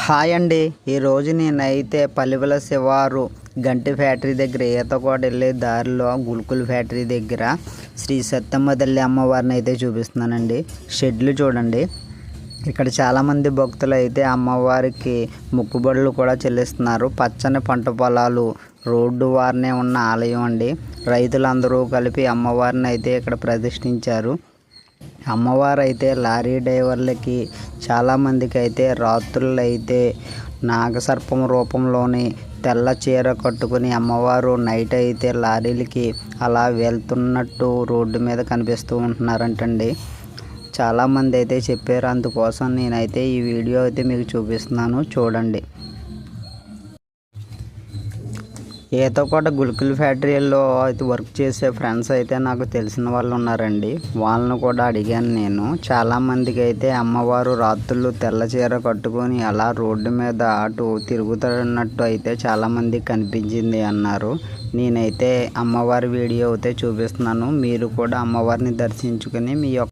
Hi అండి. ఈరోజు నేనైతే పల్లివల శివారు గంటి ఫ్యాక్టరీ దగ్గర ఈతకోట వెళ్ళే దారిలో గుల్కుల్ ఫ్యాక్టరీ దగ్గర శ్రీ సత్తమ్మ తల్లి అమ్మవారిని అయితే చూపిస్తున్నానండి. షెడ్లు చూడండి. ఇక్కడ చాలామంది భక్తులు అయితే అమ్మవారికి మొక్కుబడులు కూడా చెల్లిస్తున్నారు. పచ్చని పంట పొలాలు రోడ్డు వారినే ఉన్న ఆలయం అండి. రైతులందరూ కలిపి అమ్మవారిని అయితే ఇక్కడ ప్రతిష్ఠించారు. అమ్మవారు అయితే లారీ డ్రైవర్లకి చాలామందికి అయితే రాత్రులు అయితే నాగసర్పం రూపంలోని తెల్ల చీర కట్టుకుని అమ్మవారు నైట్ అయితే లారీలకి అలా వెళ్తున్నట్టు రోడ్డు మీద కనిపిస్తూ ఉంటున్నారంటండి. చాలామంది అయితే చెప్పారు. అందుకోసం నేనైతే ఈ వీడియో అయితే మీకు చూపిస్తున్నాను, చూడండి. ఈతకోట గుల్కుల్ ఫ్యాక్టరీలో అయితే వర్క్ చేసే ఫ్రెండ్స్ అయితే నాకు తెలిసిన వాళ్ళు ఉన్నారండి. వాళ్ళను కూడా అడిగాను నేను. చాలామందికి అయితే అమ్మవారు రాత్రులు తెల్ల చీర కట్టుకొని అలా రోడ్డు మీద అటు తిరుగుతున్నట్టు అయితే చాలామందికి కనిపించింది అన్నారు. నేనైతే అమ్మవారి వీడియో అయితే చూపిస్తున్నాను. మీరు కూడా అమ్మవారిని దర్శించుకొని మీ యొక్క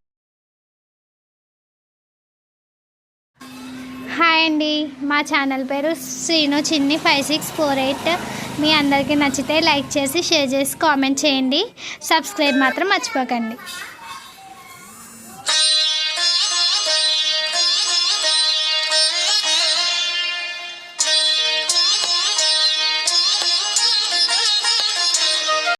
హాయ్ అండి, మా ఛానల్ పేరు శ్రీను చిన్ని 5648. మీ అందరికీ నచ్చితే లైక్ చేసి షేర్ చేసి కామెంట్ చేయండి. సబ్స్క్రైబ్ మాత్రం మర్చిపోకండి.